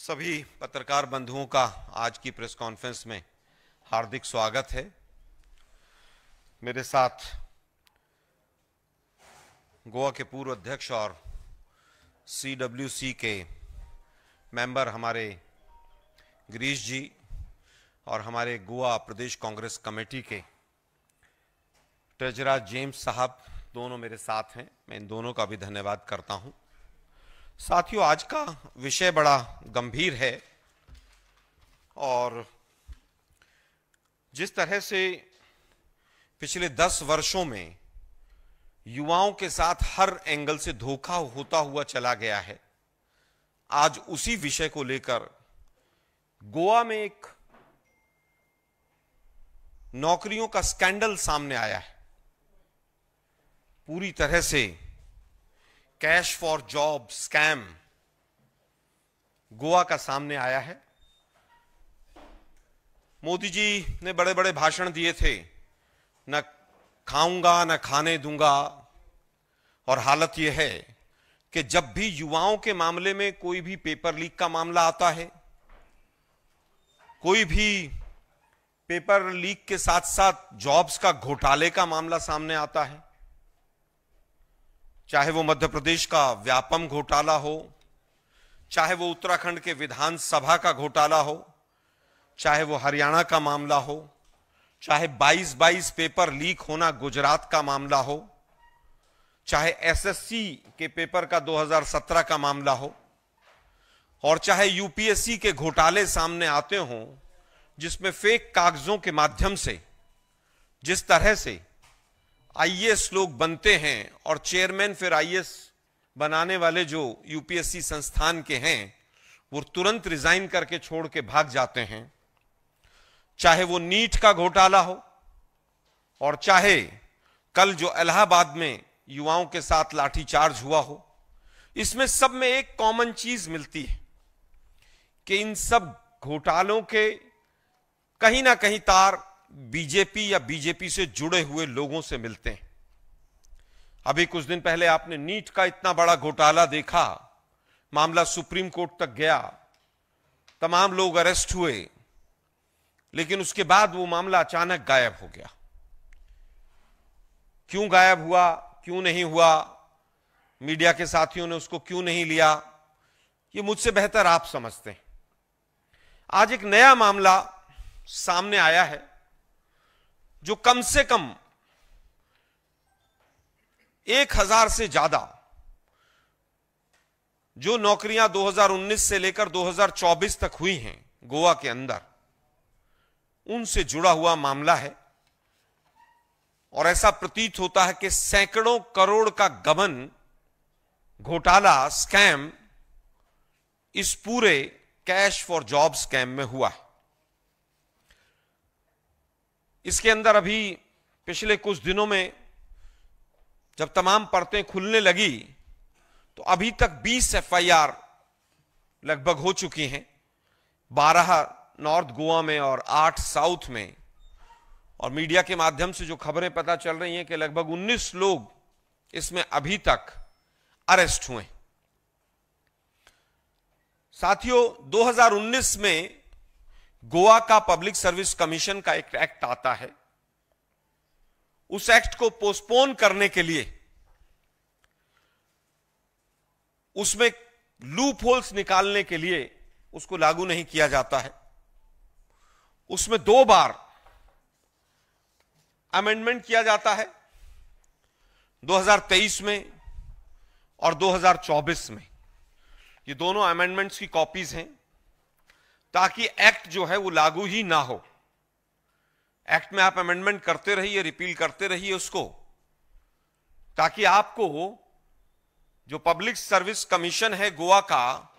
सभी पत्रकार बंधुओं का आज की प्रेस कॉन्फ्रेंस में हार्दिक स्वागत है। मेरे साथ गोवा के पूर्व अध्यक्ष और CWC के मेंबर हमारे गिरीश जी और हमारे गोवा प्रदेश कांग्रेस कमेटी के ट्रेजरर जेम्स साहब दोनों मेरे साथ हैं। मैं इन दोनों का भी धन्यवाद करता हूं। साथियों, आज का विषय बड़ा गंभीर है और जिस तरह से पिछले 10 वर्षों में युवाओं के साथ हर एंगल से धोखा होता हुआ चला गया है, आज उसी विषय को लेकर गोवा में एक नौकरियों का स्कैंडल सामने आया है। पूरी तरह से cash for job scam Goa का सामने आया है। मोदी जी ने बड़े बड़े भाषण दिए थे, न खाऊंगा न खाने दूंगा, और हालत यह है कि जब भी युवाओं के मामले में कोई भी पेपर लीक का मामला आता है, कोई भी पेपर लीक के साथ साथ जॉब्स का घोटाले का मामला सामने आता है, चाहे वो मध्य प्रदेश का व्यापम घोटाला हो, चाहे वो उत्तराखंड के विधानसभा का घोटाला हो, चाहे वो हरियाणा का मामला हो, चाहे 22 पेपर लीक होना गुजरात का मामला हो, चाहे SSC के पेपर का 2017 का मामला हो, और चाहे UPSC के घोटाले सामने आते हों जिसमें फेक कागजों के माध्यम से जिस तरह से IAS लोग बनते हैं और चेयरमैन फिर IAS बनाने वाले जो UPSC संस्थान के हैं वो तुरंत रिजाइन करके छोड़ के भाग जाते हैं, चाहे वो नीट का घोटाला हो और चाहे कल जो इलाहाबाद में युवाओं के साथ लाठीचार्ज हुआ हो, इसमें सब में एक कॉमन चीज मिलती है कि इन सब घोटालों के कहीं ना कहीं तार बीजेपी या बीजेपी से जुड़े हुए लोगों से मिलते हैं। अभी कुछ दिन पहले आपने नीट का इतना बड़ा घोटाला देखा, मामला सुप्रीम कोर्ट तक गया, तमाम लोग अरेस्ट हुए, लेकिन उसके बाद वो मामला अचानक गायब हो गया। क्यों गायब हुआ, क्यों नहीं हुआ, मीडिया के साथियों ने उसको क्यों नहीं लिया, ये मुझसे बेहतर आप समझते हैं। आज एक नया मामला सामने आया है जो कम से कम 1000 से ज्यादा जो नौकरियां 2019 से लेकर 2024 तक हुई हैं गोवा के अंदर, उनसे जुड़ा हुआ मामला है। और ऐसा प्रतीत होता है कि सैकड़ों करोड़ का गबन घोटाला स्कैम इस पूरे कैश फॉर जॉब स्कैम में हुआ है। इसके अंदर अभी पिछले कुछ दिनों में जब तमाम परतें खुलने लगी तो अभी तक 20 FIR लगभग हो चुकी हैं, 12 नॉर्थ गोवा में और 8 साउथ में, और मीडिया के माध्यम से जो खबरें पता चल रही हैं कि लगभग 19 लोग इसमें अभी तक अरेस्ट हुए। साथियों, 2019 में गोवा का पब्लिक सर्विस कमीशन का एक एक्ट आता है। उस एक्ट को पोस्टपोन करने के लिए उसमें लूप होल्स निकालने के लिए उसको लागू नहीं किया जाता है। उसमें 2 बार अमेंडमेंट किया जाता है, 2023 में और 2024 में। ये दोनों अमेंडमेंट्स की कॉपीज हैं ताकि एक्ट जो है वो लागू ही ना हो। एक्ट में आप अमेंडमेंट करते रहिए, रिपील करते रहिए उसको, ताकि आपको जो पब्लिक सर्विस कमीशन है गोवा का,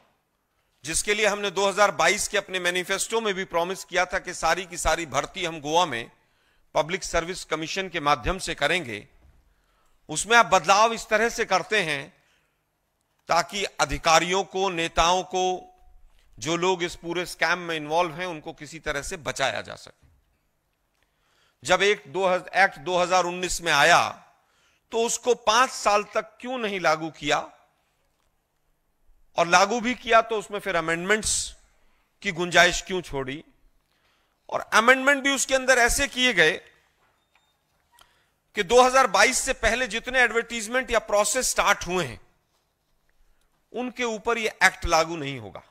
जिसके लिए हमने 2022 के अपने मैनिफेस्टो में भी प्रॉमिस किया था कि सारी की सारी भर्ती हम गोवा में पब्लिक सर्विस कमीशन के माध्यम से करेंगे, उसमें आप बदलाव इस तरह से करते हैं ताकि अधिकारियों को, नेताओं को, जो लोग इस पूरे स्कैम में इन्वॉल्व हैं, उनको किसी तरह से बचाया जा सके। जब एक्ट 2019 में आया तो उसको 5 साल तक क्यों नहीं लागू किया? और लागू भी किया तो उसमें फिर अमेंडमेंट्स की गुंजाइश क्यों छोड़ी, और अमेंडमेंट भी उसके अंदर ऐसे किए गए कि 2022 से पहले जितने एडवर्टीजमेंट या प्रोसेस स्टार्ट हुए हैं उनके ऊपर यह एक्ट लागू नहीं होगा।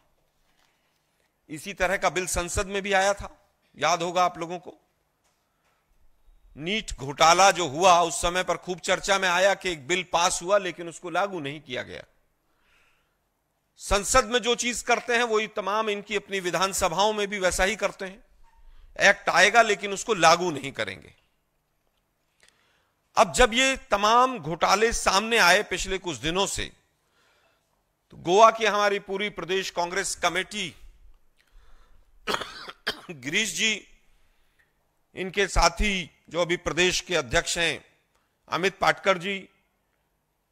इसी तरह का बिल संसद में भी आया था, याद होगा आप लोगों को। नीट घोटाला जो हुआ उस समय पर खूब चर्चा में आया कि एक बिल पास हुआ लेकिन उसको लागू नहीं किया गया। संसद में जो चीज करते हैं वही तमाम इनकी अपनी विधानसभाओं में भी वैसा ही करते हैं। एक्ट आएगा लेकिन उसको लागू नहीं करेंगे। अब जब ये तमाम घोटाले सामने आए पिछले कुछ दिनों से, तो गोवा की हमारी पूरी प्रदेश कांग्रेस कमेटी, गिरीश जी, इनके साथी जो अभी प्रदेश के अध्यक्ष हैं अमित पाटकर जी,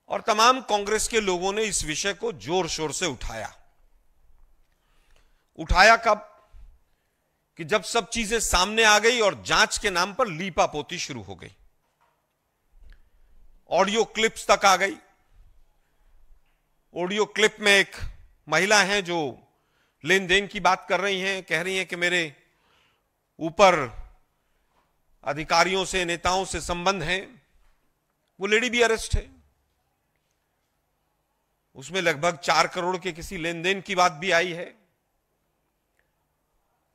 और तमाम कांग्रेस के लोगों ने इस विषय को जोर शोर से उठाया कब कि जब सब चीजें सामने आ गई और जांच के नाम पर लीपापोती शुरू हो गई। ऑडियो क्लिप्स तक आ गई। ऑडियो क्लिप में एक महिला हैं जो लेन देन की बात कर रही हैं, कह रही हैं कि मेरे ऊपर अधिकारियों से, नेताओं से संबंध हैं। वो लेडी भी अरेस्ट है। उसमें लगभग 4 करोड़ के किसी लेन देन की बात भी आई है।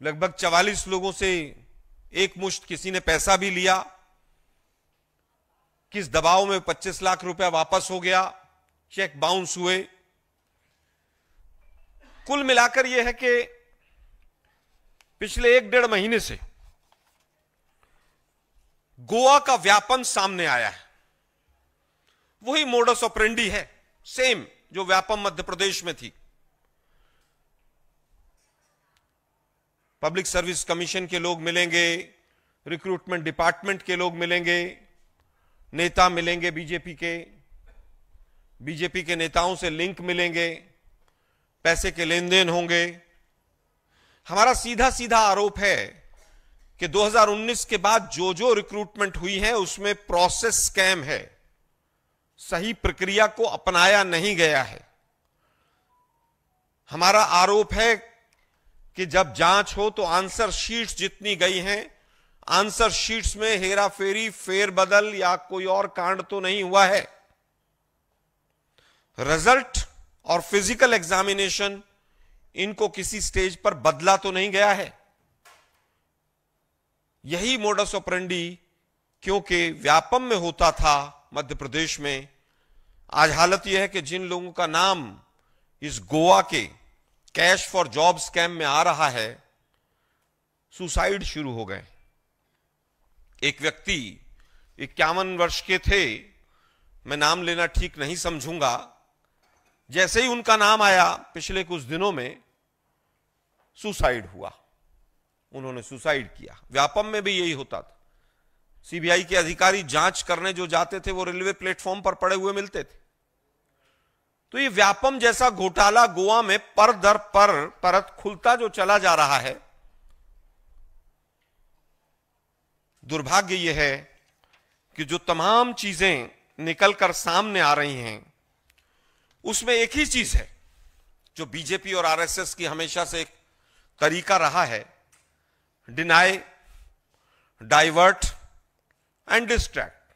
लगभग 44 लोगों से एक मुश्त किसी ने पैसा भी लिया। किस दबाव में 25 लाख रुपया वापस हो गया, चेक बाउंस हुए। कुल मिलाकर यह है कि पिछले 1-1.5 महीने से गोवा का व्यापम सामने आया है। वही मोडस ऑपरेंडी है, सेम जो व्यापम मध्य प्रदेश में थी। पब्लिक सर्विस कमीशन के लोग मिलेंगे, रिक्रूटमेंट डिपार्टमेंट के लोग मिलेंगे, नेता मिलेंगे बीजेपी के नेताओं से लिंक मिलेंगे, पैसे के लेन देन होंगे। हमारा सीधा सीधा आरोप है कि 2019 के बाद जो जो रिक्रूटमेंट हुई है उसमें प्रोसेस स्कैम है। सही प्रक्रिया को अपनाया नहीं गया है। हमारा आरोप है कि जब जांच हो तो आंसर शीट्स जितनी गई हैं, आंसर शीट्स में हेरा फेरी, फेरबदल या कोई और कांड तो नहीं हुआ है। रिजल्ट और फिजिकल एग्जामिनेशन, इनको किसी स्टेज पर बदला तो नहीं गया है। यही मोडस ऑपरेंडी क्योंकि व्यापम में होता था मध्य प्रदेश में, आज हालत यह है कि जिन लोगों का नाम इस गोवा के कैश फॉर जॉब स्कैम में आ रहा है, सुसाइड शुरू हो गए। एक व्यक्ति 51 वर्ष के थे, मैं नाम लेना ठीक नहीं समझूंगा, जैसे ही उनका नाम आया पिछले कुछ दिनों में सुसाइड हुआ। उन्होंने सुसाइड किया। व्यापम में भी यही होता था। सीबीआई के अधिकारी जांच करने जो जाते थे वो रेलवे प्लेटफॉर्म पर पड़े हुए मिलते थे। तो ये व्यापम जैसा घोटाला गोवा में पर दर पर परत खुलता जो चला जा रहा है। दुर्भाग्य यह है कि जो तमाम चीजें निकलकर सामने आ रही हैं उसमें एक ही चीज है जो बीजेपी और आरएसएस की हमेशा से एक तरीका रहा है, deny, divert and distract.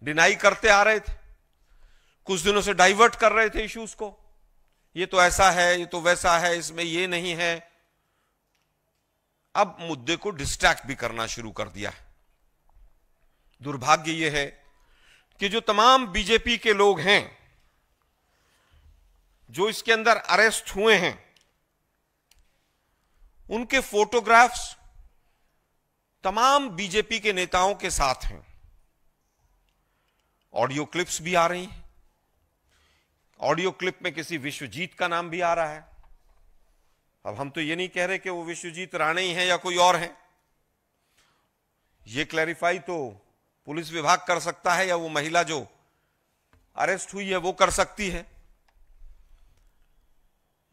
Deny करते आ रहे थे, कुछ दिनों से डाइवर्ट कर रहे थे इश्यूज को, ये तो ऐसा है, ये तो वैसा है, इसमें ये नहीं है। अब मुद्दे को डिस्ट्रैक्ट भी करना शुरू कर दिया है। दुर्भाग्य यह है कि जो तमाम बीजेपी के लोग हैं जो इसके अंदर अरेस्ट हुए हैं, उनके फोटोग्राफ्स तमाम बीजेपी के नेताओं के साथ हैं। ऑडियो क्लिप्स भी आ रही हैं। ऑडियो क्लिप में किसी विश्वजीत का नाम भी आ रहा है। अब हम तो ये नहीं कह रहे कि वो विश्वजीत राणे ही हैं या कोई और हैं। ये क्लैरिफाई तो पुलिस विभाग कर सकता है या वो महिला जो अरेस्ट हुई है वो कर सकती है।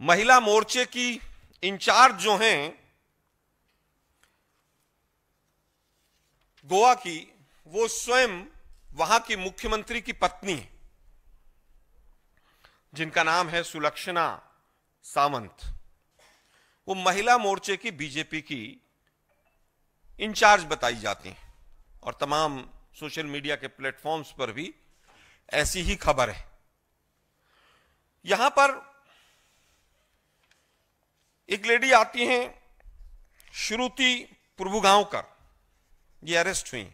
महिला मोर्चे की इंचार्ज जो हैं गोवा की, वो स्वयं वहां की मुख्यमंत्री की पत्नी है। जिनका नाम है सुलक्षणा सावंत। वो महिला मोर्चे की बीजेपी की इंचार्ज बताई जाती हैं और तमाम सोशल मीडिया के प्लेटफॉर्म्स पर भी ऐसी ही खबर है। यहां पर एक लेडी आती हैं श्रुति प्रभुगांवकर, ये अरेस्ट हुई।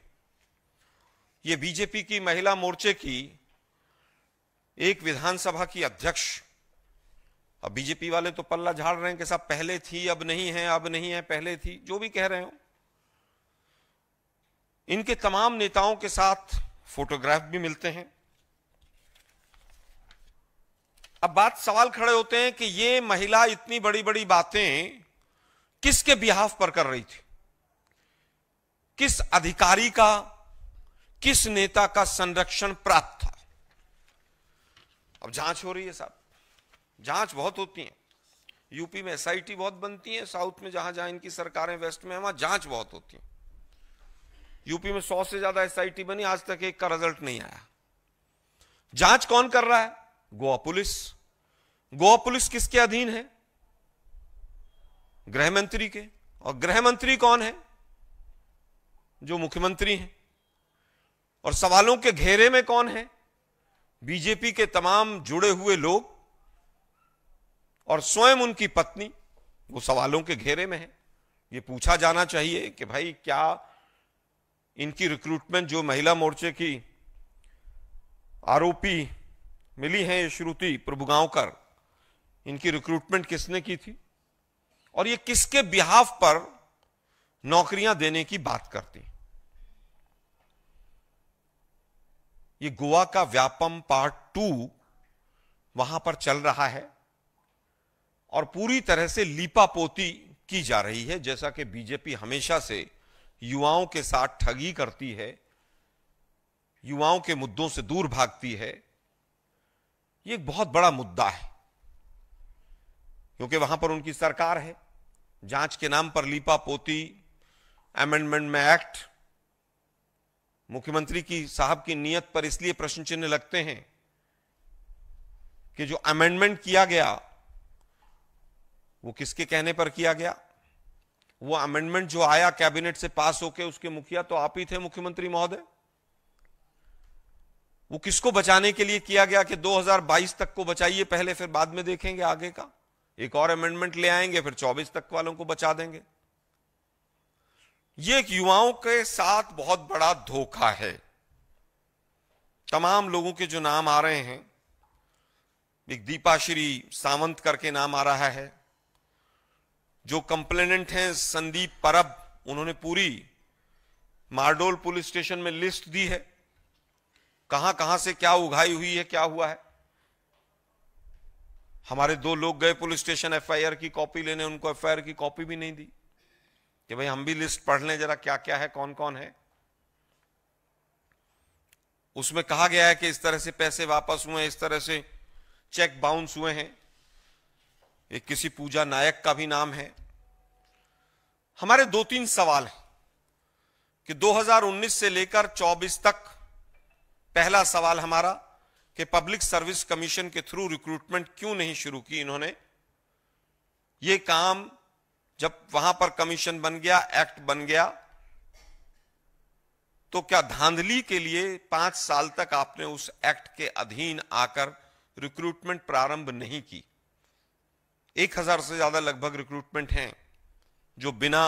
ये बीजेपी की महिला मोर्चे की एक विधानसभा की अध्यक्ष। अब बीजेपी वाले तो पल्ला झाड़ रहे हैं कि साहब पहले थी अब नहीं है, अब नहीं है पहले थी, जो भी कह रहे हो। इनके तमाम नेताओं के साथ फोटोग्राफ भी मिलते हैं। अब बात सवाल खड़े होते हैं कि ये महिला इतनी बड़ी बड़ी बातें किसके बिहाफ पर कर रही थी, किस अधिकारी का, किस नेता का संरक्षण प्राप्त था। अब जांच हो रही है साहब, जांच बहुत होती है। यूपी में एसआईटी बहुत बनती है, साउथ में जहां जहां इनकी सरकारें, वेस्ट में, वहां जांच बहुत होती है। यूपी में 100 से ज्यादा एसआईटी बनी, आज तक एक का रिजल्ट नहीं आया। जांच कौन कर रहा है? गोवा पुलिस। गोवा पुलिस किसके अधीन है? गृह मंत्री के। और गृह मंत्री कौन है? जो मुख्यमंत्री हैं। और सवालों के घेरे में कौन है? बीजेपी के तमाम जुड़े हुए लोग और स्वयं उनकी पत्नी, वो सवालों के घेरे में है। ये पूछा जाना चाहिए कि भाई क्या इनकी रिक्रूटमेंट, जो महिला मोर्चे की आरोपी मिली है श्रुति प्रभुगांवकर, इनकी रिक्रूटमेंट किसने की थी और ये किसके बिहाफ पर नौकरियां देने की बात करती। ये गोवा का व्यापम पार्ट 2 वहां पर चल रहा है और पूरी तरह से लीपापोती की जा रही है। जैसा कि बीजेपी हमेशा से युवाओं के साथ ठगी करती है, युवाओं के मुद्दों से दूर भागती है। ये एक बहुत बड़ा मुद्दा है क्योंकि वहां पर उनकी सरकार है। जांच के नाम पर लीपापोती, अमेंडमेंट में एक्ट, मुख्यमंत्री की साहब की नीयत पर इसलिए प्रश्न चिन्ह लगते हैं कि जो अमेंडमेंट किया गया वो किसके कहने पर किया गया? वो अमेंडमेंट जो आया कैबिनेट से पास होकर, उसके मुखिया तो आप ही थे मुख्यमंत्री महोदय। वो किसको बचाने के लिए किया गया कि 2022 तक को बचाइए पहले, फिर बाद में देखेंगे आगे का। एक और अमेंडमेंट ले आएंगे, फिर 24 तक वालों को बचा देंगे। ये एक युवाओं के साथ बहुत बड़ा धोखा है। तमाम लोगों के जो नाम आ रहे हैं, एक दीपाश्री सावंत करके नाम आ रहा है। जो कंप्लेनेंट हैं संदीप परब, उन्होंने पूरी मारडोल पुलिस स्टेशन में लिस्ट दी है, कहां कहां से क्या उघाई हुई है, क्या हुआ है। हमारे 2 लोग गए पुलिस स्टेशन एफआईआर की कॉपी लेने, उनको एफआईआर की कॉपी भी नहीं दी कि भाई हम भी लिस्ट पढ़ लें जरा क्या क्या है, कौन कौन है। उसमें कहा गया है कि इस तरह से पैसे वापस हुए, इस तरह से चेक बाउंस हुए हैं। एक किसी पूजा नायक का भी नाम है। हमारे 2-3 सवाल हैं कि 2019 से लेकर 24 तक, पहला सवाल हमारा कि पब्लिक सर्विस कमीशन के थ्रू रिक्रूटमेंट क्यों नहीं शुरू की इन्होंने। यह काम जब वहां पर कमीशन बन गया, एक्ट बन गया, तो क्या धांधली के लिए 5 साल तक आपने उस एक्ट के अधीन आकर रिक्रूटमेंट प्रारंभ नहीं की? 1000 से ज्यादा लगभग रिक्रूटमेंट हैं जो बिना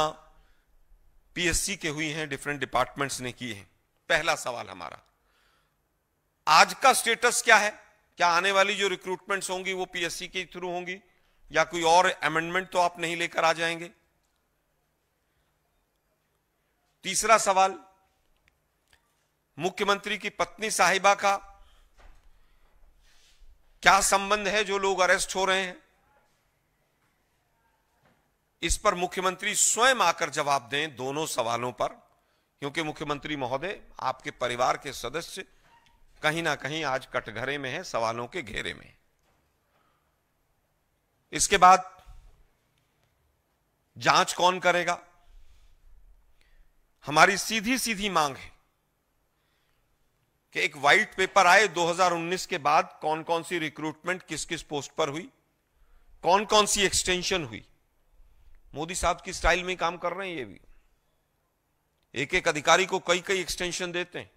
पीएससी के हुई हैं, डिफरेंट डिपार्टमेंट्स ने की हैं। पहला सवाल हमारा, आज का स्टेटस क्या है? क्या आने वाली जो रिक्रूटमेंट्स होंगी वो पीएससी के थ्रू होंगी या कोई और अमेंडमेंट तो आप नहीं लेकर आ जाएंगे? तीसरा सवाल, मुख्यमंत्री की पत्नी साहिबा का क्या संबंध है जो लोग अरेस्ट हो रहे हैं? इस पर मुख्यमंत्री स्वयं आकर जवाब दें, दोनों सवालों पर, क्योंकि मुख्यमंत्री महोदय, आपके परिवार के सदस्य कहीं ना कहीं आज कटघरे में हैं, सवालों के घेरे में। इसके बाद जांच कौन करेगा? हमारी सीधी सीधी मांग है कि एक व्हाइट पेपर आए 2019 के बाद कौन कौन सी रिक्रूटमेंट किस किस पोस्ट पर हुई, कौन कौन सी एक्सटेंशन हुई। मोदी साहब की स्टाइल में काम कर रहे हैं ये भी, एक एक अधिकारी को कई कई एक्सटेंशन देते हैं।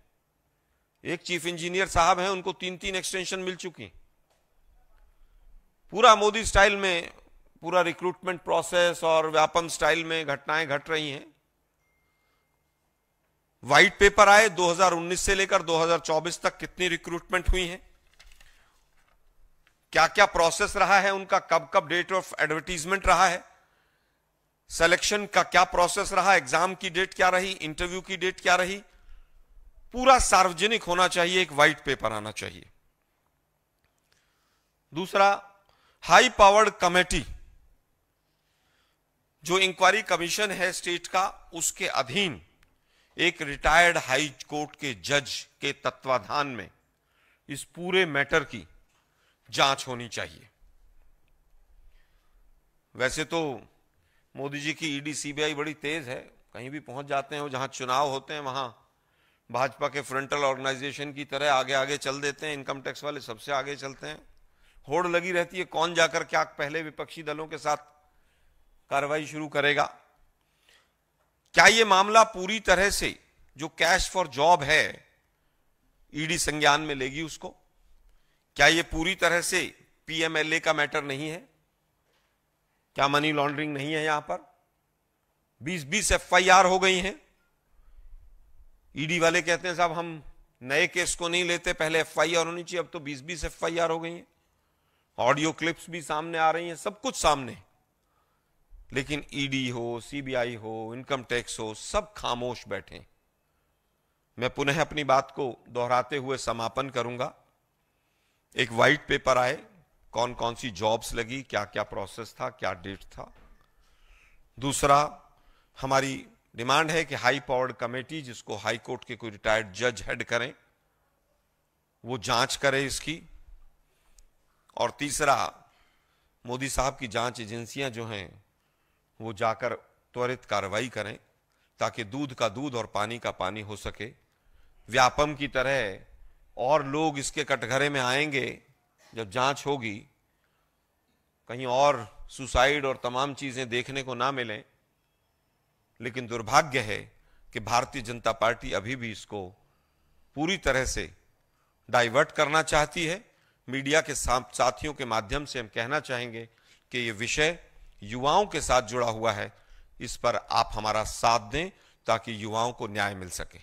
एक चीफ इंजीनियर साहब हैं, उनको 3-3 एक्सटेंशन मिल चुकी। पूरा मोदी स्टाइल में पूरा रिक्रूटमेंट प्रोसेस और व्यापम स्टाइल में घटनाएं घट रही हैं। व्हाइट पेपर आए 2019 से लेकर 2024 तक कितनी रिक्रूटमेंट हुई है, क्या क्या प्रोसेस रहा है उनका, कब कब डेट ऑफ एडवर्टीजमेंट रहा है, सिलेक्शन का क्या प्रोसेस रहा, एग्जाम की डेट क्या रही, इंटरव्यू की डेट क्या रही, पूरा सार्वजनिक होना चाहिए, एक व्हाइट पेपर आना चाहिए। दूसरा, हाई पावर्ड कमेटी, जो इंक्वायरी कमीशन है स्टेट का, उसके अधीन एक रिटायर्ड हाई कोर्ट के जज के तत्वाधान में इस पूरे मैटर की जांच होनी चाहिए। वैसे तो मोदी जी की ईडी सीबीआई बड़ी तेज है, कहीं भी पहुंच जाते हैं, वो जहां चुनाव होते हैं वहां भाजपा के फ्रंटल ऑर्गेनाइजेशन की तरह आगे आगे चल देते हैं। इनकम टैक्स वाले सबसे आगे चलते हैं, होड़ लगी रहती है कौन जाकर क्या पहले विपक्षी दलों के साथ कार्रवाई शुरू करेगा। क्या यह मामला पूरी तरह से जो कैश फॉर जॉब है ईडी संज्ञान में लेगी उसको? क्या यह पूरी तरह से पीएमएलए का मैटर नहीं है? क्या मनी लॉन्ड्रिंग नहीं है? यहां पर 20-20 एफआईआर हो गई हैं। ईडी वाले कहते हैं साहब हम नए केस को नहीं लेते, पहले एफआईआर होनी चाहिए, अब तो 20-20 एफआईआर हो गई हैं। ऑडियो क्लिप्स भी सामने आ रही हैं, सब कुछ सामने। लेकिन ईडी हो, सीबीआई हो, इनकम टैक्स हो, सब खामोश बैठे। मैं पुनः अपनी बात को दोहराते हुए समापन करूंगा। एक व्हाइट पेपर आए, कौन कौन सी जॉब्स लगी, क्या क्या प्रोसेस था, क्या डेट था। दूसरा, हमारी डिमांड है कि हाई पावर्ड कमेटी, जिसको हाई कोर्ट के कोई रिटायर्ड जज हेड करें, वो जांच करे इसकी। और तीसरा, मोदी साहब की जांच एजेंसियां जो हैं वो जाकर त्वरित कार्रवाई करें ताकि दूध का दूध और पानी का पानी हो सके। व्यापम की तरह और लोग इसके कटघरे में आएंगे जब जांच होगी, कहीं और सुसाइड और तमाम चीजें देखने को ना मिलें। लेकिन दुर्भाग्य है कि भारतीय जनता पार्टी अभी भी इसको पूरी तरह से डाइवर्ट करना चाहती है। मीडिया के साथियों के माध्यम से हम कहना चाहेंगे कि यह विषय युवाओं के साथ जुड़ा हुआ है, इस पर आप हमारा साथ दें ताकि युवाओं को न्याय मिल सके।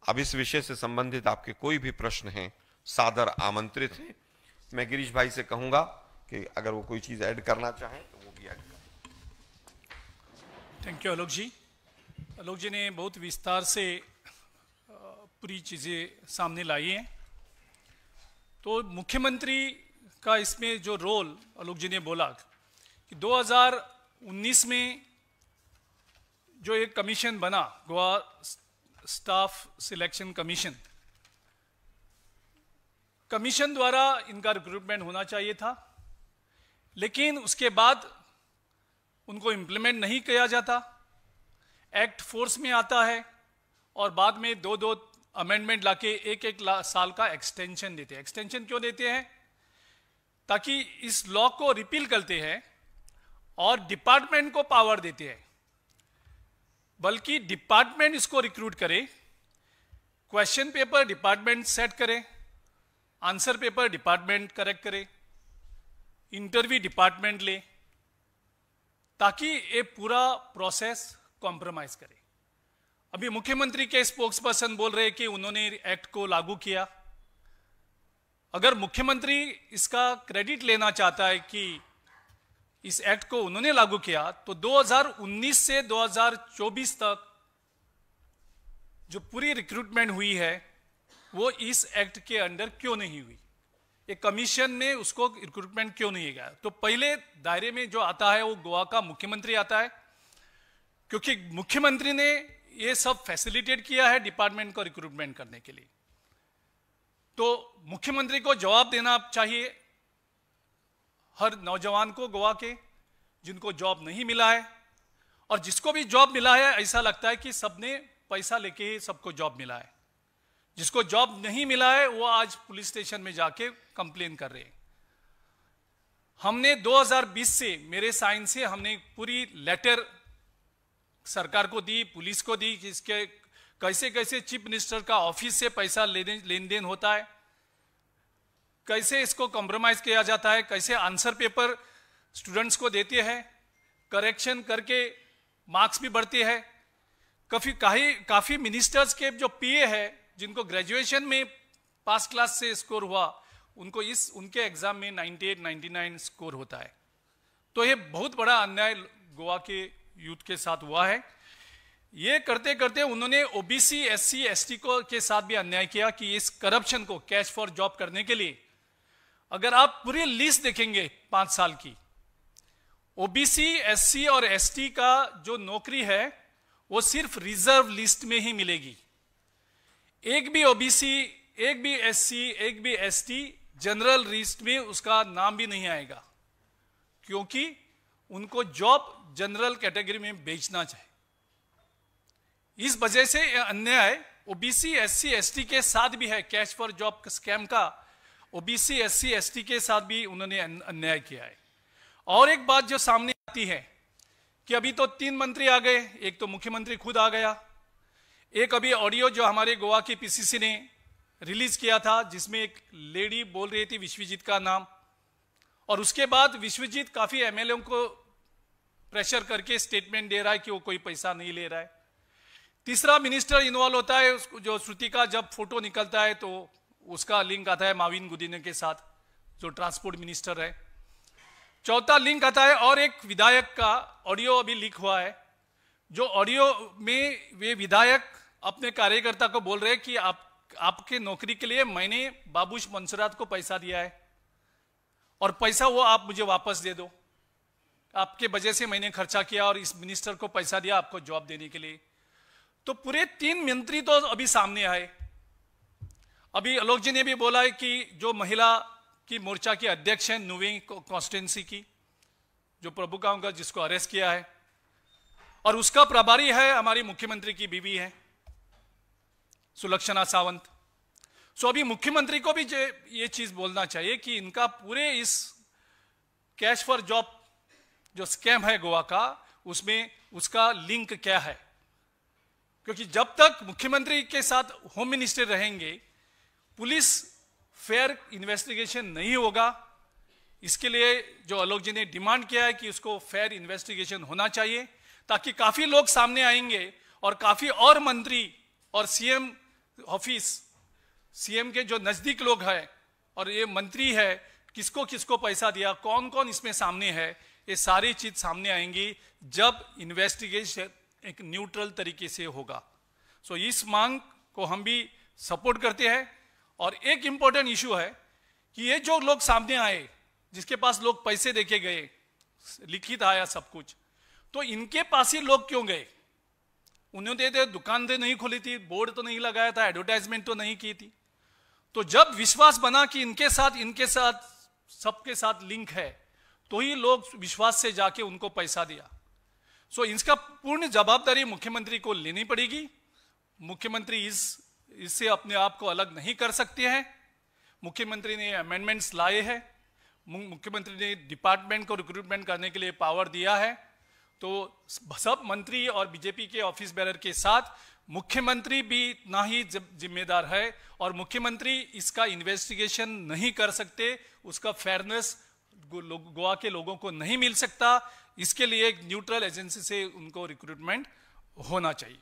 अब इस विषय से संबंधित आपके कोई भी प्रश्न हैं, सादर आमंत्रित हैं। मैं गिरीश भाई से कहूंगा कि अगर वो कोई चीज ऐड करना चाहें तो वो भी ऐड करें। थैंक यू आलोक जी। आलोक जी ने बहुत विस्तार से पूरी चीजें सामने लाई हैं। तो मुख्यमंत्री का इसमें जो रोल आलोक जी ने बोला कि 2019 में जो एक कमीशन बना, गोवा स्टाफ सिलेक्शन कमीशन द्वारा इनका रिक्रूटमेंट होना चाहिए था, लेकिन उसके बाद उनको इम्प्लीमेंट नहीं किया जाता। एक्ट फोर्स में आता है और बाद में 2-2 अमेंडमेंट लाके एक साल का एक्सटेंशन देते हैं। एक्सटेंशन क्यों देते हैं? ताकि इस लॉ को रिपील करते हैं और डिपार्टमेंट को पावर देते हैं, बल्कि डिपार्टमेंट इसको रिक्रूट करे, क्वेश्चन पेपर डिपार्टमेंट सेट करे, आंसर पेपर डिपार्टमेंट करेक्ट करे, इंटरव्यू डिपार्टमेंट ले, ताकि ये पूरा प्रोसेस कॉम्प्रोमाइज करे। अभी मुख्यमंत्री के स्पोक्स पर्सन बोल रहे हैं कि उन्होंने एक्ट को लागू किया। अगर मुख्यमंत्री इसका क्रेडिट लेना चाहता है कि इस एक्ट को उन्होंने लागू किया, तो 2019 से 2024 तक जो पूरी रिक्रूटमेंट हुई है वो इस एक्ट के अंडर क्यों नहीं हुई? ये कमीशन ने उसको रिक्रूटमेंट क्यों नहीं गया? तो पहले दायरे में जो आता है वो गोवा का मुख्यमंत्री आता है, क्योंकि मुख्यमंत्री ने ये सब फैसिलिटेट किया है डिपार्टमेंट को रिक्रूटमेंट करने के लिए। तो मुख्यमंत्री को जवाब देना चाहिए हर नौजवान को गोवा के जिनको जॉब नहीं मिला है, और जिसको भी जॉब मिला है ऐसा लगता है कि सबने पैसा लेके ही सबको जॉब मिला है। जिसको जॉब नहीं मिला है वो आज पुलिस स्टेशन में जाके कंप्लेन कर रहे हैं। हमने 2020 से मेरे साइन से हमने पूरी लेटर सरकार को दी, पुलिस को दी कि इसके कैसे कैसे चीफ मिनिस्टर का ऑफिस से पैसा लेन देन होता है, कैसे इसको कॉम्प्रोमाइज किया जाता है, कैसे आंसर पेपर स्टूडेंट्स को देते हैं, करेक्शन करके मार्क्स भी बढ़ते हैं। काफी मिनिस्टर्स के जो पीए है जिनको ग्रेजुएशन में पास क्लास से स्कोर हुआ, उनको उनके एग्जाम में 98, 99 स्कोर होता है। तो ये बहुत बड़ा अन्याय गोवा के यूथ के साथ हुआ है। ये करते करते उन्होंने ओबीसी, एससी, एसटी को के साथ भी अन्याय किया कि इस करप्शन को कैश फॉर जॉब करने के लिए, अगर आप पूरी लिस्ट देखेंगे 5 साल की, ओबीसी, एससी और एसटी का जो नौकरी है वो सिर्फ रिजर्व लिस्ट में ही मिलेगी। एक भी ओबीसी, एक भी एससी, एक भी एसटी जनरल लिस्ट में उसका नाम भी नहीं आएगा, क्योंकि उनको जॉब जनरल कैटेगरी में बेचना चाहिए। इस वजह से अन्याय ओबीसी, एससी, एसटी के साथ भी है। कैश फॉर जॉब स्कैम का ओबीसी, एससी, एसटी के साथ भी उन्होंने अन्याय किया है। और एक बात जो सामने आती है कि अभी तो 3 मंत्री आ गए, एक तो मुख्यमंत्री खुद आ गया, एक अभी ऑडियो जो हमारे गोवा की पीसीसी ने रिलीज किया था जिसमें एक लेडी बोल रही थी विश्वजीत का नाम, और उसके बाद विश्वजीत काफी एमएलए को प्रेशर करके स्टेटमेंट दे रहा है कि वो कोई पैसा नहीं ले रहा है। तीसरा मिनिस्टर इन्वॉल्व होता है, जो श्रुति का जब फोटो निकलता है तो उसका लिंक आता है माविन गुदिने के साथ, जो ट्रांसपोर्ट मिनिस्टर है। चौथा लिंक आता है और एक विधायक का ऑडियो अभी लीक हुआ है, जो ऑडियो में वे विधायक अपने कार्यकर्ता को बोल रहे हैं कि आपके नौकरी के लिए मैंने बाबूश मंसूरात को पैसा दिया है और पैसा वो आप मुझे वापस दे दो, आपके वजह से मैंने खर्चा किया और इस मिनिस्टर को पैसा दिया आपको जॉब देने के लिए। तो पूरे 3 मंत्री तो अभी सामने आए। अभी आलोक जी ने भी बोला है कि जो महिला की मोर्चा की अध्यक्ष है नुवे कॉन्स्टिट्यूंसी की, जो प्रभु गांव का, जिसको अरेस्ट किया है, और उसका प्रभारी है हमारी मुख्यमंत्री की बीवी है सुलक्षणा सावंत। सो अभी मुख्यमंत्री को भी ये चीज बोलना चाहिए कि इनका पूरे इस कैश फॉर जॉब जो स्कैम है गोवा का, उसमें उसका लिंक क्या है, क्योंकि जब तक मुख्यमंत्री के साथ होम मिनिस्टर रहेंगे पुलिस फेयर इन्वेस्टिगेशन नहीं होगा। इसके लिए जो आलोक जी ने डिमांड किया है कि उसको फेयर इन्वेस्टिगेशन होना चाहिए, ताकि काफी लोग सामने आएंगे और काफी और मंत्री और सीएम ऑफिस, सीएम के जो नजदीक लोग हैं और ये मंत्री है, किसको किसको पैसा दिया, कौन कौन इसमें सामने है, ये सारी चीज सामने आएंगी जब इन्वेस्टिगेशन एक न्यूट्रल तरीके से होगा। सो इस मांग को हम भी सपोर्ट करते हैं। और एक इंपॉर्टेंट इशू है कि ये जो लोग सामने आए, जिसके पास लोग पैसे देके गए, लिखित आया सब कुछ, तो इनके पास ही लोग क्यों गए? उन्होंने तो दुकान तो नहीं खोली थी, बोर्ड तो नहीं लगाया था, एडवर्टाइजमेंट तो नहीं की थी। तो जब विश्वास बना कि इनके साथ सबके साथ लिंक है, तो ही लोग विश्वास से जाके उनको पैसा दिया। सो इसका पूर्ण जवाबदारी मुख्यमंत्री को लेनी पड़ेगी। मुख्यमंत्री इससे अपने आप को अलग नहीं कर सकते हैं। मुख्यमंत्री ने अमेंडमेंट्स लाए हैं, मुख्यमंत्री ने डिपार्टमेंट को रिक्रूटमेंट करने के लिए पावर दिया है। तो सब मंत्री और बीजेपी के ऑफिस बेरर के साथ मुख्यमंत्री भी ना ही जिम्मेदार है, और मुख्यमंत्री इसका इन्वेस्टिगेशन नहीं कर सकते, उसका फेयरनेस गोवा के लोगों को नहीं मिल सकता। इसके लिए एक न्यूट्रल एजेंसी से उनको रिक्रूटमेंट होना चाहिए।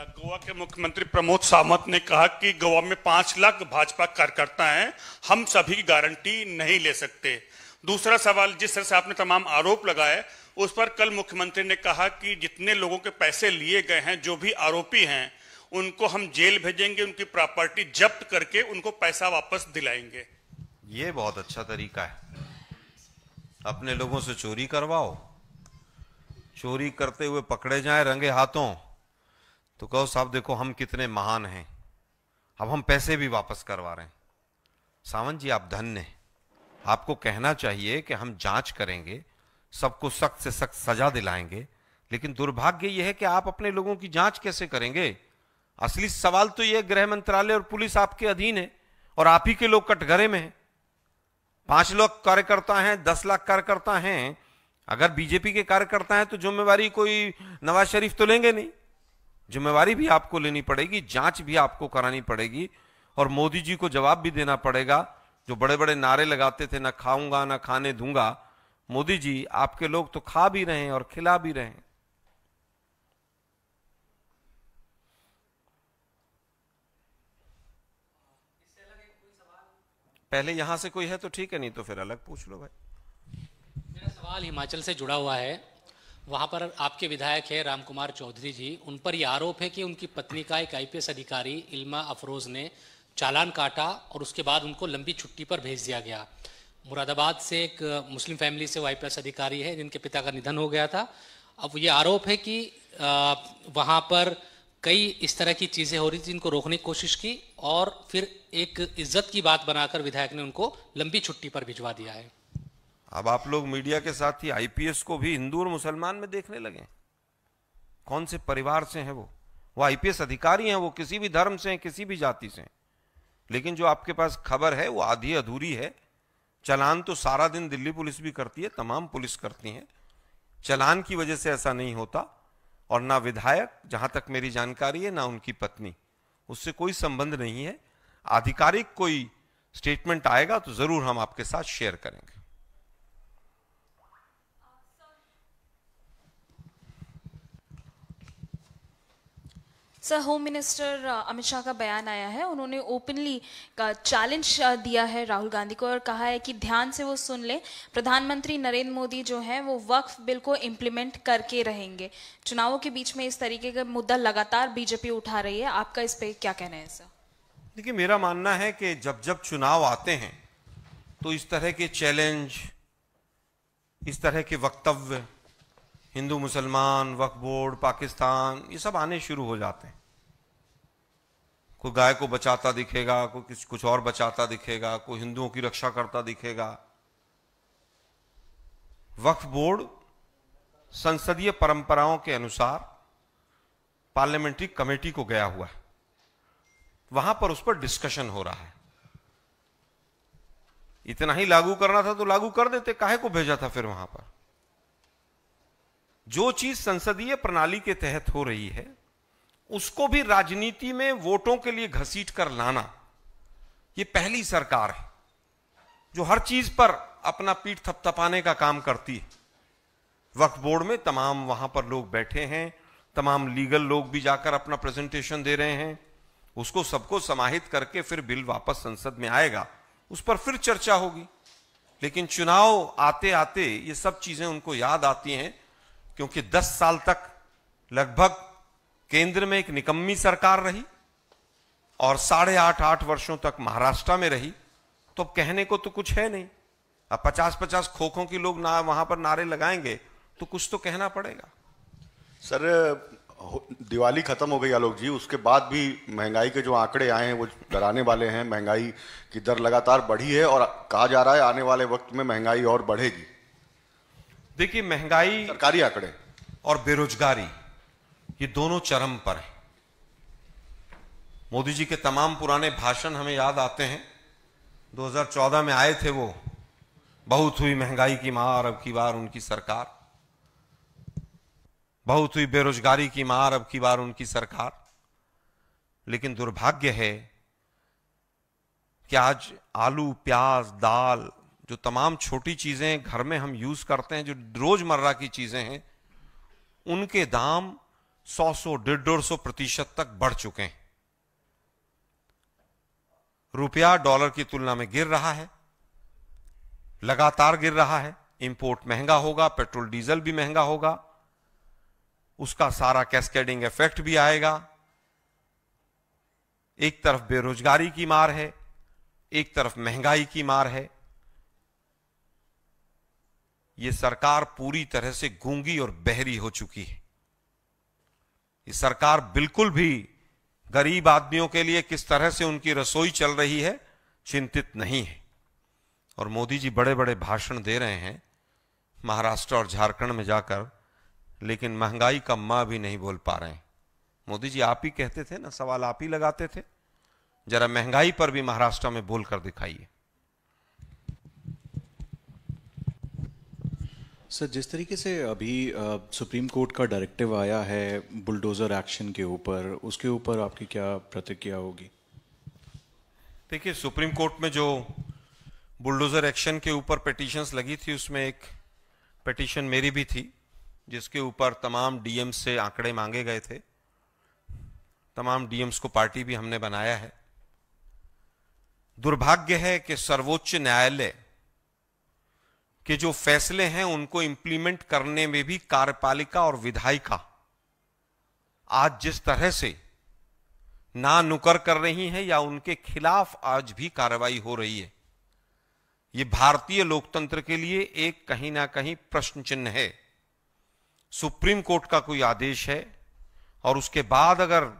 गोवा के मुख्यमंत्री प्रमोद सावंत ने कहा कि गोवा में 5 लाख भाजपा कार्यकर्ता हैं, हम सभी की गारंटी नहीं ले सकते। दूसरा सवाल, जिस तरह से आपने तमाम आरोप लगाए, उस पर कल मुख्यमंत्री ने कहा कि जितने लोगों के पैसे लिए गए हैं, जो भी आरोपी हैं, उनको हम जेल भेजेंगे, उनकी प्रॉपर्टी जब्त करके उनको पैसा वापस दिलाएंगे। ये बहुत अच्छा तरीका है। अपने लोगों से चोरी करवाओ, चोरी करते हुए पकड़े जाएं रंगे हाथों, तो कहो साहब देखो हम कितने महान हैं, अब हम पैसे भी वापस करवा रहे हैं। सावंत जी आप धन्य हैं, आपको कहना चाहिए कि हम जांच करेंगे, सबको सख्त से सख्त सजा दिलाएंगे, लेकिन दुर्भाग्य यह है कि आप अपने लोगों की जांच कैसे करेंगे? असली सवाल तो यह गृह मंत्रालय और पुलिस आपके अधीन है और आप ही के लोग कटघरे में हैं। 5 लाख कार्यकर्ता हैं, 10 लाख कार्यकर्ता हैं। अगर बीजेपी के कार्यकर्ता हैं तो जिम्मेवारी कोई नवाज शरीफ तो लेंगे नहीं, जिम्मेवारी भी आपको लेनी पड़ेगी, जांच भी आपको करानी पड़ेगी और मोदी जी को जवाब भी देना पड़ेगा। जो बड़े बड़े नारे लगाते थे, ना खाऊंगा ना खाने दूंगा, मोदी जी आपके लोग तो खा भी रहे हैं और खिला भी रहे हैं। पहले यहां से कोई है तो ठीक है, नहीं तो फिर अलग पूछ लो भाई। मेरा सवाल हिमाचल से जुड़ा हुआ है। वहां पर आपके विधायक है रामकुमार चौधरी जी, उन पर यह आरोप है कि उनकी पत्नी का एक आईपीएस अधिकारी इल्मा अफरोज ने चालान काटा और उसके बाद उनको लंबी छुट्टी पर भेज दिया गया। मुरादाबाद से एक मुस्लिम फैमिली से वो आईपीएस अधिकारी है जिनके पिता का निधन हो गया था। अब ये आरोप है कि वहां पर कई इस तरह की चीजें हो रही थी जिनको रोकने की कोशिश की और फिर एक इज्जत की बात बनाकर विधायक ने उनको लंबी छुट्टी पर भिजवा दिया है। अब आप लोग मीडिया के साथ ही आईपीएस को भी हिंदू और मुसलमान में देखने लगे। कौन से परिवार से हैं वो आईपीएस अधिकारी हैं, वो किसी भी धर्म से हैं, किसी भी जाति से हैं। लेकिन जो आपके पास खबर है वो आधी अधूरी है। चालान तो सारा दिन दिल्ली पुलिस भी करती है, तमाम पुलिस करती है। चालान की वजह से ऐसा नहीं होता और ना विधायक, जहां तक मेरी जानकारी है, ना उनकी पत्नी, उससे कोई संबंध नहीं है। आधिकारिक कोई स्टेटमेंट आएगा तो जरूर हम आपके साथ शेयर करेंगे। Sir, home minister Amit Shah का बयान आया है। उन्होंने ओपनली का चैलेंज दिया है राहुल गांधी को और कहा है कि ध्यान से वो सुन ले, प्रधानमंत्री नरेंद्र मोदी जो हैं वो वक्फ बिल को इम्प्लीमेंट करके रहेंगे। चुनावों के बीच में इस तरीके का मुद्दा लगातार बीजेपी उठा रही है, आपका इस पे क्या कहना है सर? देखिए, मेरा मानना है कि जब जब चुनाव आते हैं तो इस तरह के चैलेंज, इस तरह के वक्तव्य, हिंदू मुसलमान, वक्फ बोर्ड, पाकिस्तान, ये सब आने शुरू हो जाते हैं। कोई गाय को बचाता दिखेगा, कोई कुछ और बचाता दिखेगा, कोई हिंदुओं की रक्षा करता दिखेगा। वक्फ बोर्ड संसदीय परंपराओं के अनुसार पार्लियामेंट्री कमेटी को गया हुआ है, वहां पर उस पर डिस्कशन हो रहा है। इतना ही लागू करना था तो लागू कर देते, काहे को भेजा था फिर वहां पर? जो चीज संसदीय प्रणाली के तहत हो रही है उसको भी राजनीति में वोटों के लिए घसीट कर लाना, ये पहली सरकार है जो हर चीज पर अपना पीठ थपथपाने का काम करती है। वक्फ बोर्ड में तमाम वहां पर लोग बैठे हैं, तमाम लीगल लोग भी जाकर अपना प्रेजेंटेशन दे रहे हैं। उसको सबको समाहित करके फिर बिल वापस संसद में आएगा, उस पर फिर चर्चा होगी। लेकिन चुनाव आते आते ये सब चीजें उनको याद आती हैं, क्योंकि 10 साल तक लगभग केंद्र में एक निकम्मी सरकार रही और 8.5 वर्षों तक महाराष्ट्र में रही। तो अब कहने को तो कुछ है नहीं। अब 50-50 खोखों की लोग ना वहां पर नारे लगाएंगे तो कुछ तो कहना पड़ेगा। सर, दिवाली खत्म हो गई आलोक जी, उसके बाद भी महंगाई के जो आंकड़े आए हैं वो डराने वाले हैं। महंगाई की दर लगातार बढ़ी है और कहा जा रहा है आने वाले वक्त में महंगाई और बढ़ेगी। देखिए, महंगाई, सरकारी आंकड़े और बेरोजगारी, ये दोनों चरम पर है। मोदी जी के तमाम पुराने भाषण हमें याद आते हैं। 2014 में आए थे वो, बहुत हुई महंगाई की मार, अब की बार उनकी सरकार। बहुत हुई बेरोजगारी की मार, अब की बार उनकी सरकार। लेकिन दुर्भाग्य है कि आज आलू, प्याज, दाल, जो तमाम छोटी चीजें घर में हम यूज करते हैं, जो रोजमर्रा की चीजें हैं, उनके दाम 100, 150% तक बढ़ चुके हैं। रुपया डॉलर की तुलना में गिर रहा है, लगातार गिर रहा है। इंपोर्ट महंगा होगा, पेट्रोल डीजल भी महंगा होगा, उसका सारा कैस्केडिंग इफेक्ट भी आएगा। एक तरफ बेरोजगारी की मार है, एक तरफ महंगाई की मार है। यह सरकार पूरी तरह से गूंगी और बहरी हो चुकी है। ये सरकार बिल्कुल भी गरीब आदमियों के लिए किस तरह से उनकी रसोई चल रही है चिंतित नहीं है। और मोदी जी बड़े बड़े भाषण दे रहे हैं महाराष्ट्र और झारखंड में जाकर, लेकिन महंगाई का मां भी नहीं बोल पा रहे हैं। मोदी जी आप ही कहते थे ना, सवाल आप ही लगाते थे, जरा महंगाई पर भी महाराष्ट्र में बोलकर दिखाइए। सर, जिस तरीके से अभी सुप्रीम कोर्ट का डायरेक्टिव आया है बुलडोजर एक्शन के ऊपर, उसके ऊपर आपकी क्या प्रतिक्रिया होगी? देखिए, सुप्रीम कोर्ट में जो बुलडोजर एक्शन के ऊपर पिटीशंस लगी थी, उसमें एक पिटीशन मेरी भी थी, जिसके ऊपर तमाम डीएम्स से आंकड़े मांगे गए थे। तमाम डीएम्स को पार्टी भी हमने बनाया है। दुर्भाग्य है कि सर्वोच्च न्यायालय के जो फैसले हैं उनको इंप्लीमेंट करने में भी कार्यपालिका और विधायिका आज जिस तरह से ना नुकर कर रही हैं या उनके खिलाफ आज भी कार्रवाई हो रही है, ये भारतीय लोकतंत्र के लिए एक कहीं ना कहीं प्रश्न चिन्ह है। सुप्रीम कोर्ट का कोई आदेश है और उसके बाद अगर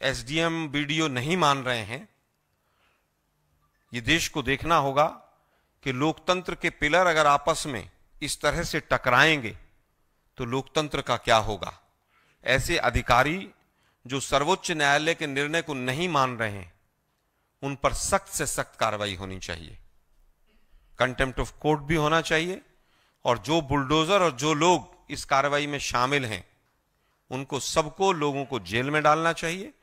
एसडीएम बीडीओ नहीं मान रहे हैं, ये देश को देखना होगा कि लोकतंत्र के पिलर अगर आपस में इस तरह से टकराएंगे तो लोकतंत्र का क्या होगा। ऐसे अधिकारी जो सर्वोच्च न्यायालय के निर्णय को नहीं मान रहे हैं, उन पर सख्त से सख्त कार्रवाई होनी चाहिए, कंटेम्प्ट ऑफ कोर्ट भी होना चाहिए, और जो बुलडोजर और जो लोग इस कार्रवाई में शामिल हैं उनको सबको लोगों को जेल में डालना चाहिए,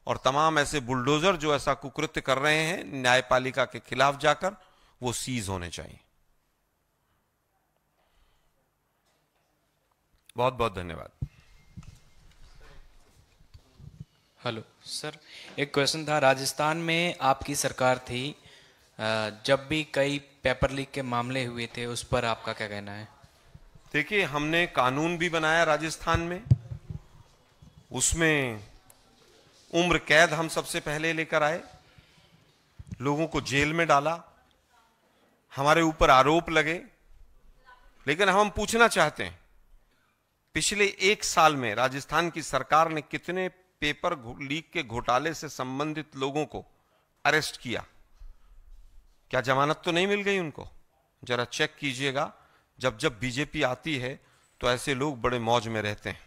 और तमाम ऐसे बुलडोजर जो ऐसा कुकृत्य कर रहे हैं न्यायपालिका के खिलाफ जाकर, वो सीज होने चाहिए। बहुत बहुत धन्यवाद। हेलो सर, एक क्वेश्चन था। राजस्थान में आपकी सरकार थी, जब भी कई पेपर लीक के मामले हुए थे, उस पर आपका क्या कहना है? देखिए, हमने कानून भी बनाया राजस्थान में, उसमें उम्र कैद हम सबसे पहले लेकर आए, लोगों को जेल में डाला, हमारे ऊपर आरोप लगे। लेकिन हम पूछना चाहते हैं, पिछले 1 साल में राजस्थान की सरकार ने कितने पेपर लीक के घोटाले से संबंधित लोगों को अरेस्ट किया? क्या जमानत तो नहीं मिल गई उनको? जरा चेक कीजिएगा। जब जब बीजेपी आती है तो ऐसे लोग बड़े मौज में रहते हैं।